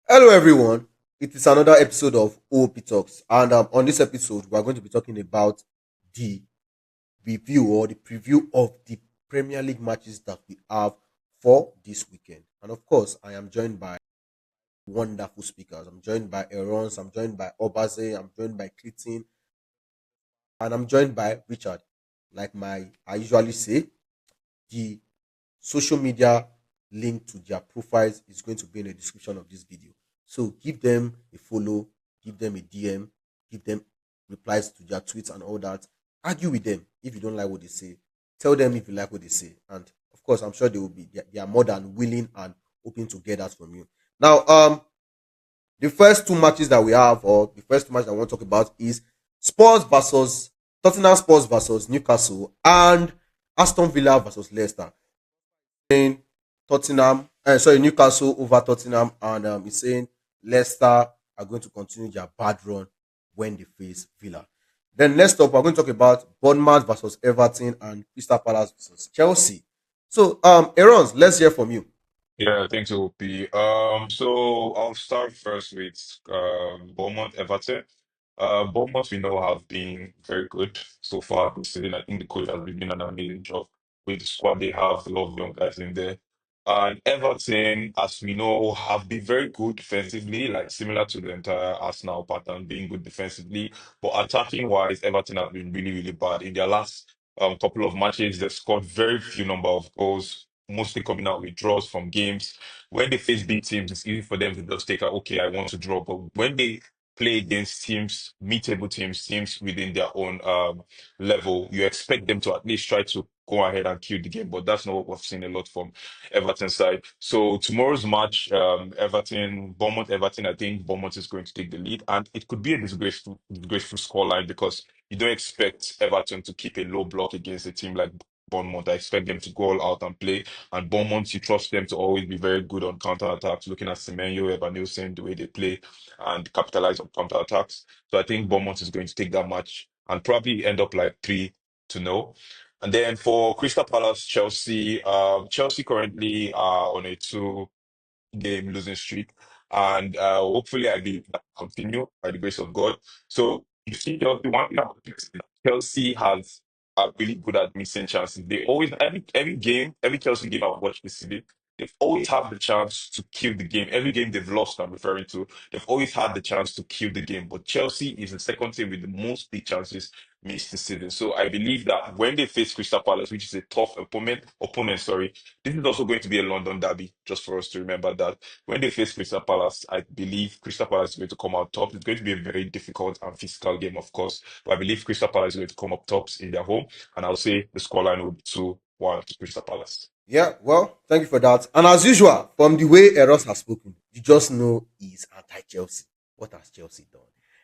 Hello, everyone. It is another episode of OP Talks, and on this episode, we are going to be talking about the review or the preview of the Premier League matches that we have for this weekend. And of course, I am joined by wonderful speakers. I'm joined by Erons, I'm joined by Obazee, I'm joined by Clinton, and I'm joined by Richard. I usually say, the social media link to their profiles is going to be in the description of this video. So give them a follow, give them a DM, give them replies to their tweets and all that. Argue with them if you don't like what they say. Tell them if you like what they say. And of course, I'm sure they are more than willing and open to get that from you. Now, the first two matches that we have, or the first two matches I want to talk about, is Spurs versus Tottenham Spurs versus Newcastle, and Aston Villa versus Leicester. Saying Newcastle over Tottenham, and he's saying Leicester are going to continue their bad run when they face Villa. Then next up, we're going to talk about Bournemouth versus Everton and Crystal Palace versus Chelsea. So, Erons, let's hear from you. Yeah, thanks, OP. So I'll start first with Bournemouth Everton. Bournemouth, we know, have been very good so far this season. I think the coach has been doing an amazing job with the squad they have, a lot of young guys in there. And Everton, as we know, have been very good defensively, like similar to the entire Arsenal pattern, being good defensively. But attacking wise, Everton have been really, really bad. In their last couple of matches, they've scored very few number of goals, mostly coming out with draws from games. When they face big teams, it's easy for them to just take okay, I want to draw. But when they play against teams, meetable teams, teams within their own level, you expect them to at least try to go ahead and kill the game. But that's not what we've seen a lot from Everton side. So tomorrow's match, Everton, I think Bournemouth is going to take the lead, and it could be a disgraceful scoreline because you don't expect Everton to keep a low block against a team like Bournemouth. I expect them to go all out and play. And Bournemouth, you trust them to always be very good on counter attacks. Looking at Semenyo, Evanilson, the way they play and capitalize on counter attacks. So I think Bournemouth is going to take that match and probably end up like 3-0. And then for Crystal Palace, Chelsea, Chelsea currently are on a two-game losing streak, and hopefully I believe that continue by the grace of God. So you see, Chelsea, one thing about Chelsea has are really good at missing chances. They always every game, every Chelsea game I've watched this season, they've always had the chance to kill the game. Every game they've lost, I'm referring to, they've always had the chance to kill the game. But Chelsea is the second team with the most big chances missed this season. So I believe that when they face Crystal Palace, which is a tough opponent, sorry, this is also going to be a London derby, just for us to remember that when they face Crystal Palace, I believe Crystal Palace is going to come out top. It's going to be a very difficult and physical game, of course, but I believe Crystal Palace is going to come up tops in their home, and I'll say the scoreline will be 2-1 to Crystal Palace. Yeah, well, thank you for that. And as usual, from the way Eros has spoken, you just know he's anti-Chelsea. What has Chelsea done?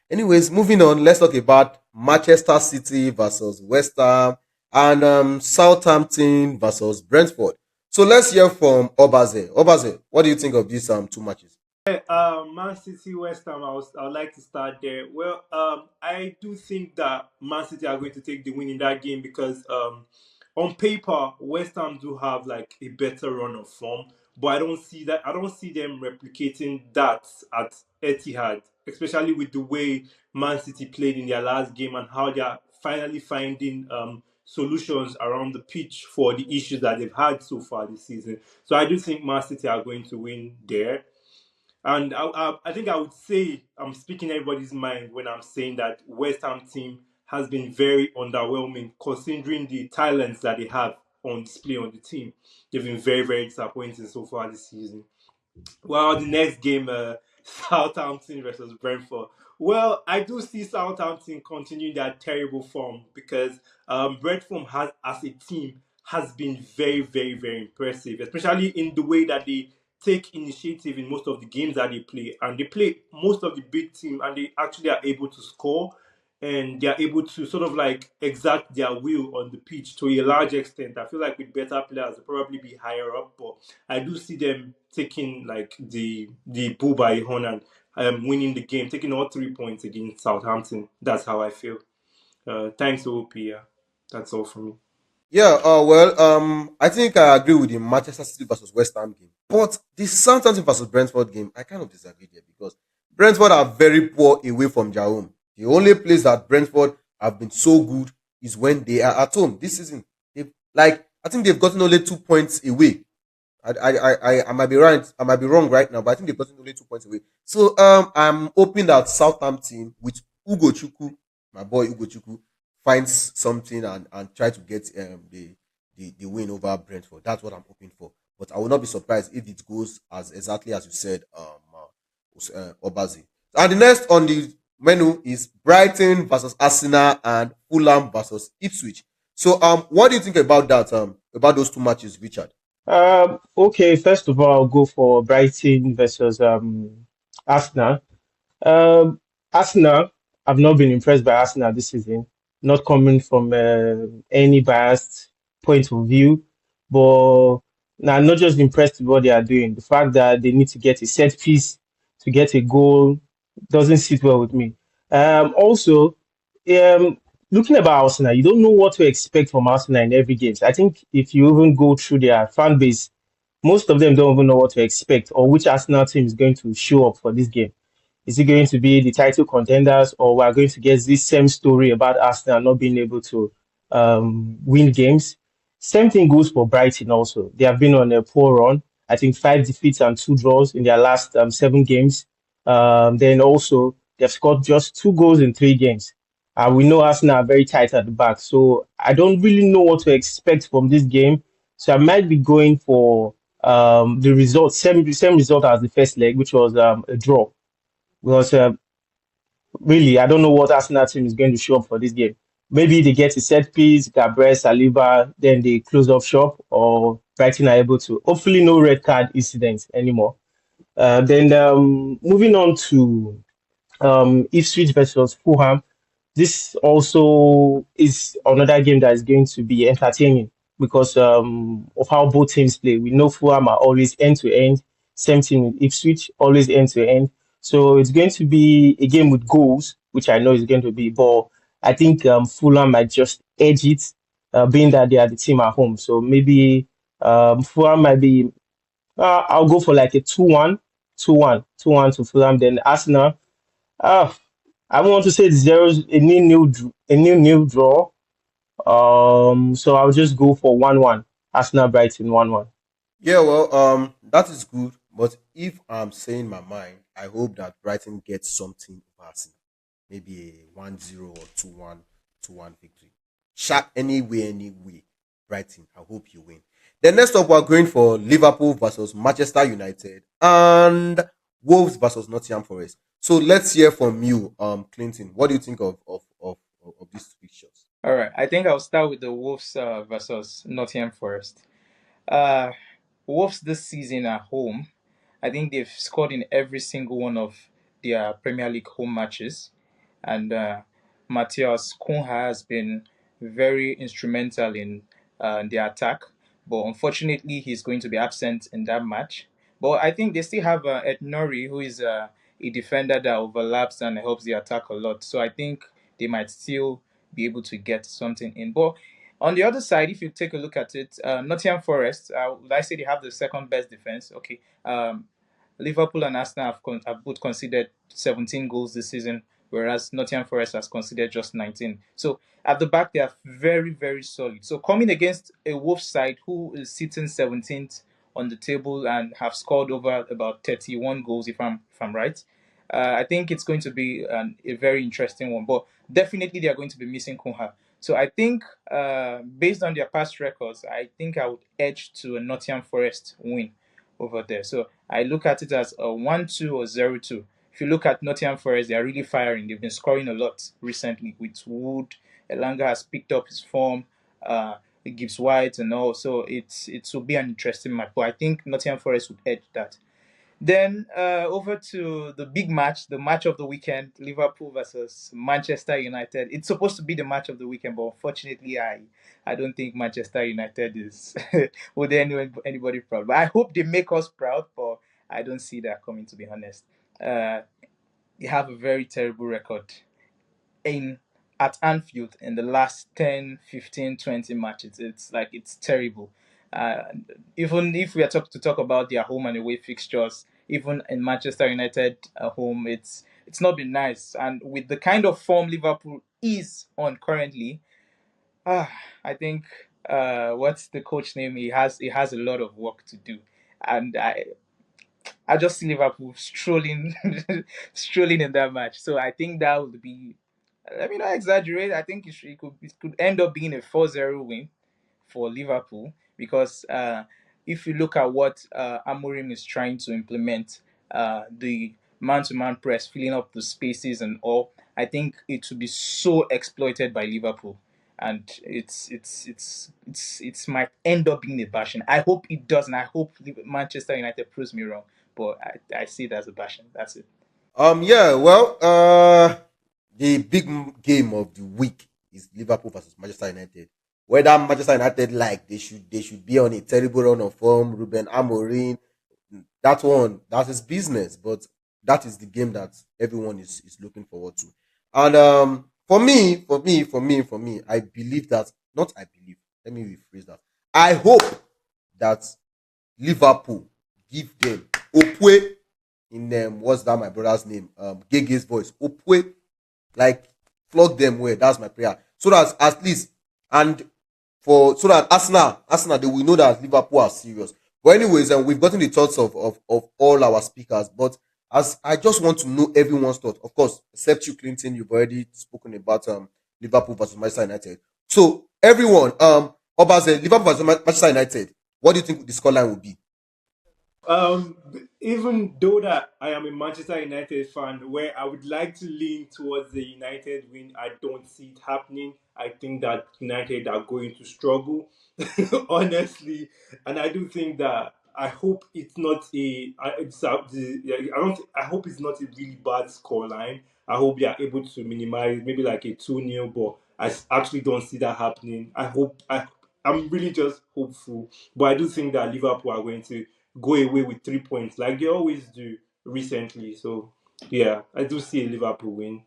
Anyways, moving on, let's talk about Manchester City versus West Ham and Southampton versus Brentford. So let's hear from Obazee. Obazee, what do you think of these two matches? Man City, West Ham. I would like to start there. Well, I do think that Man City are going to take the win in that game because on paper, West Ham do have like a better run of form, but I don't see that. I don't see them replicating that at Etihad, especially with the way Man City played in their last game and how they are finally finding solutions around the pitch for the issues that they've had so far this season. So I do think Man City are going to win there. And I think I would say I'm speaking everybody's mind when I'm saying that West Ham team has been very underwhelming considering the talents that they have on display on the team. They've been very, very disappointing so far this season. Well, the next game, Southampton versus Brentford. Well, I do see Southampton continuing their terrible form because Brentford has, as a team, has been very, very, very impressive, especially in the way that they take initiative in most of the games that they play, and they play most of the big team, and they actually are able to score, and they are able to sort of like exact their will on the pitch to a large extent. I feel like with better players, they'll probably be higher up, but I do see them taking like the bull by a horn and winning the game, taking all 3 points against Southampton. That's how I feel. Thanks, OP. Yeah. That's all for me. Yeah, I think I agree with the Manchester City versus West Ham game. But the Southampton versus Brentford game, I kind of disagree there because Brentford are very poor away from their home. The only place that Brentford have been so good is when they are at home. This season, I think they've gotten only 2 points away. I might be right. I might be wrong right now, but I think they've gotten only 2 points away. So I'm hoping that Southampton with Ugo Chuku, my boy Ugo Chuku, finds something and try to get the win over Brentford. That's what I'm hoping for. But I will not be surprised if it goes as exactly as you said, Obazee. And the next on the menu is Brighton versus Arsenal and Fulham versus Ipswich. So what do you think about that? About those two matches, Richard? Okay, first of all, I'll go for Brighton versus Arsenal. Um, Arsenal, I've not been impressed by Arsenal this season, not coming from any biased point of view, but now I'm not just impressed with what they are doing. The fact that they need to get a set piece to get a goal doesn't sit well with me. Also, um, looking about Arsenal, you don't know what to expect from Arsenal in every game. I think if you even go through their fan base, most of them don't even know what to expect or which Arsenal team is going to show up for this game. Is it going to be the title contenders, or we're going to get this same story about Arsenal not being able to win games? Same thing goes for Brighton also. They have been on a poor run. I think 5 defeats and 2 draws in their last 7 games. Then also, they've scored just 2 goals in 3 games. We know Arsenal are very tight at the back. So I don't really know what to expect from this game. So I might be going for the result, same result as the first leg, which was a draw. Because really, I don't know what Arsenal team is going to show up for this game. Maybe they get a set piece, Gabriel Saliba, then they close off shop, or Brighton are able to. Hopefully, no red card incidents anymore. Then moving on to Ipswich versus Fulham. This also is another game that is going to be entertaining because of how both teams play. We know Fulham are always end to end. Same thing with Ipswich, always end to end. So it's going to be a game with goals, which I know is going to be. But I think Fulham might just edge it, being that they are the team at home. So maybe Fulham might be. I'll go for like a 2-1, 2-1, 2-1 to Fulham. Then Arsenal. Uh, I want to say the zeros a new draw. So I'll just go for 1-1. Arsenal Brighton 1-1. Yeah, well, that is good. But if I'm saying my mind, I hope that Brighton gets something over Arsenal. Maybe a 1-0 or 2-1, 2-1 victory. Sharp anyway. Brighton, I hope you win. Then next up, we're going for Liverpool versus Manchester United and Wolves versus Nottingham Forest. So let's hear from you, Clinton. What do you think of these fixtures? All right, I think I'll start with the Wolves versus Nottingham Forest. Uh, Wolves this season at home, I think they've scored in every single one of their Premier League home matches, and Matthias Cunha has been very instrumental in their attack. But unfortunately, he's going to be absent in that match. But I think they still have Ed Nori, who is a defender that overlaps and helps the attack a lot. So I think they might still be able to get something in. But on the other side, if you take a look at it, Nottingham Forest, would I say they have the second best defense? Okay. Liverpool and Arsenal have both conceded 17 goals this season, whereas Nottingham Forest has conceded just 19. So at the back, they are very, very solid. So coming against a Wolves side who is sitting 17th on the table and have scored over about 31 goals, if I'm right, I think it's going to be a very interesting one. But definitely, they are going to be missing Kunha. So I think, based on their past records, I think I would edge to a Nottingham Forest win over there. So I look at it as a 1-2 or 0-2. If you look at Nottingham Forest, they are really firing. They've been scoring a lot recently with Wood. Elanga has picked up his form. Gibbs White and all. So it will be an interesting match. But I think Nottingham Forest would edge that. Then over to the big match, the match of the weekend, Liverpool versus Manchester United. It's supposed to be the match of the weekend, but unfortunately, I don't think Manchester United is would anybody proud. But I hope they make us proud, but I don't see that coming. To be honest, uh, they have a very terrible record in at Anfield in the last 10, 15, 20 matches. It's like it's terrible. Uh, Even if we are to talk about their home and away fixtures, even in Manchester United home, it's not been nice. And with the kind of form Liverpool is on currently, ah, I think what's the coach name? He has a lot of work to do, and I just see Liverpool strolling strolling in that match. So I think that would be. Let me not exaggerate. I think it could end up being a 4-0 win for Liverpool because if you look at what Amorim is trying to implement, the man-to-man press, filling up the spaces and all, I think it will be so exploited by Liverpool, and it's might end up being a bashing. I hope it doesn't. I hope Manchester United proves me wrong, but I see it as a bashing. That's it. Yeah, well, the big game of the week is Liverpool versus Manchester United. Whether Manchester United like they should be on a terrible run of form, Ruben Amorim, that one that's his business, but that is the game that everyone is looking forward to. And for me, I believe that not I believe. Let me rephrase that. I hope that Liverpool give them Opwe in what's that my brother's name? Gege's voice. Opwe, like flog them well. That's my prayer. So that at least and for so that Arsenal they will know that Liverpool are serious. But anyways, we've gotten the thoughts of all our speakers. But as I just want to know everyone's thought, of course, except you, Clinton, you've already spoken about Liverpool versus Manchester United. So everyone, Obazee, Liverpool versus Manchester United. What do you think the scoreline will be? Um, Even though that I am a Manchester United fan, where I would like to lean towards the United win, I don't see it happening. I think that United are going to struggle, honestly, and I do think that I hope it's not a. I don't. I hope it's not a really bad scoreline. I hope they are able to minimize maybe like a 2-0, but actually don't see that happening. I'm really just hopeful, but I do think that Liverpool are going to go away with 3 points like they always do recently. So yeah, I do see a Liverpool win.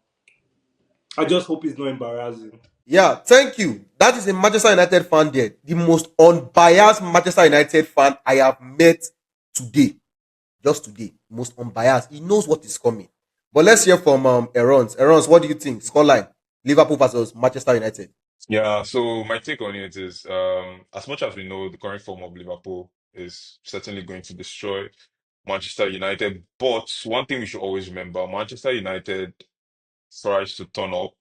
I just hope it's not embarrassing. Yeah, thank you. That is a Manchester United fan there. The most unbiased Manchester United fan I have met today. Just today. Most unbiased. He knows what is coming. But let's hear from Erons. Erons, what do you think? Scoreline. Liverpool versus Manchester United. Yeah, so my take on it is as much as we know the current form of Liverpool is certainly going to destroy Manchester United, but one thing we should always remember, Manchester United tries to turn up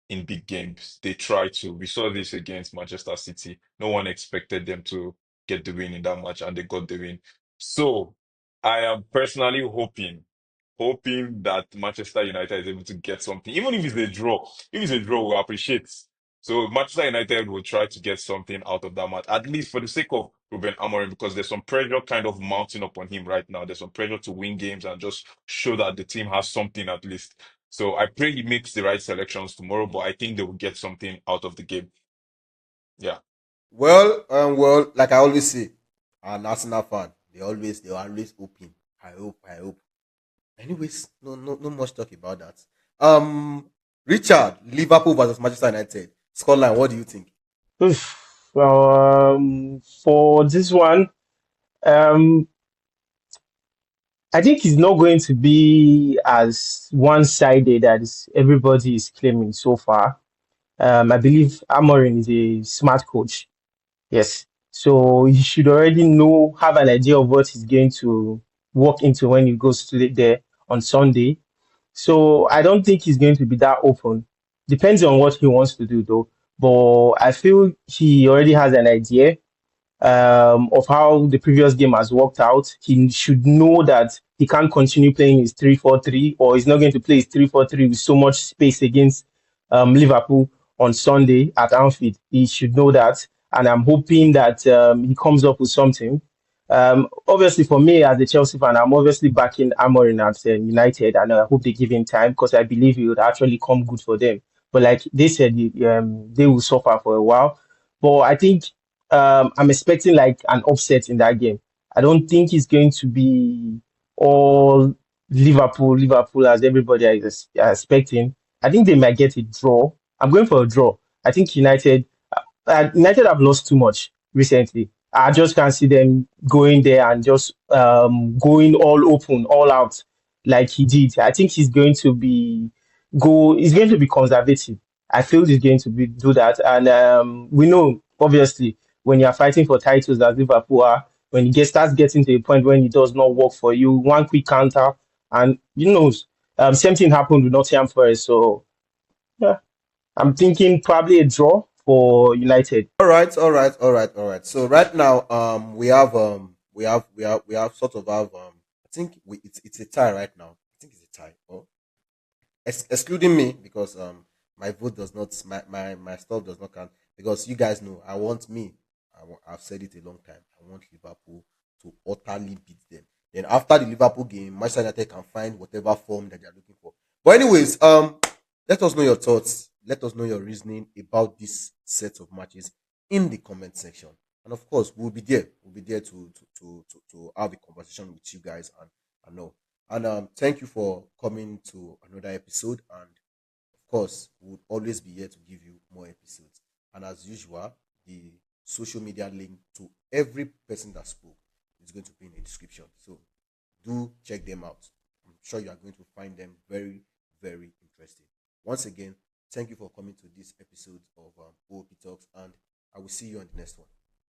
in big games. They try to. We saw this against Manchester City. No one expected them to get the win in that match, and they got the win. So I am personally hoping that Manchester United is able to get something, even if it's a draw. If it's a draw, we appreciate. So Manchester United will try to get something out of that match, at least for the sake of Ruben Amorim, because there's some pressure kind of mounting up on him right now. There's some pressure to win games and just show that the team has something at least. So I pray he makes the right selections tomorrow, but I think they will get something out of the game. Yeah. Well, like I always say, an Arsenal fan, they always open. I hope. Anyways, no much talk about that. Richard, Liverpool versus Manchester United. Scoreline, what do you think? Oof. Well, for this one, um, I think it's not going to be as one-sided as everybody is claiming so far. I believe Amorim is a smart coach. Yes. So he should already have an idea of what he's going to walk into when he goes to there on Sunday. So I don't think he's going to be that open. Depends on what he wants to do though. But I feel he already has an idea of how the previous game has worked out. He should know that he can't continue playing his 3-4-3, or he's not going to play his 3-4-3 with so much space against Liverpool on Sunday at Anfield. He should know that. And I'm hoping that he comes up with something. Obviously, for me as a Chelsea fan, I'm obviously backing Amorim at United, and I hope they give him time because I believe he would actually come good for them. But like they said, they will suffer for a while. But I think I'm expecting like an upset in that game. I don't think it's going to be all Liverpool as everybody is expecting. I think they might get a draw. I'm going for a draw. I think United have lost too much recently. I just can't see them going there and just going all open, all out like he did. I think he's going to be conservative. I feel he's going to do that. And we know obviously when you're fighting for titles as Liverpool are, when starts getting to a point when it does not work for you, one quick counter, and same thing happened with Nottingham Forest. So yeah, I'm thinking probably a draw for United. All right, all right, all right, all right. So right now, we have sort of have I think it's a tie right now. I think it's a tie. Oh, excluding me because my vote does not my stuff does not count because you guys know I want me. I've said it a long time. I want Liverpool to utterly beat them. Then after the Liverpool game, Manchester United can find whatever form that they're looking for. But anyways, let us know your thoughts. Let us know your reasoning about this set of matches in the comment section. And of course, we'll be there. We'll be there to have a conversation with you guys and know. And thank you for coming to another episode. And of course, we'll always be here to give you more episodes. And as usual, the social media link to every person that spoke is going to be in the description. So do check them out. I'm sure you are going to find them very, very interesting. Once again, thank you for coming to this episode of OOP Talks, and I will see you on the next one.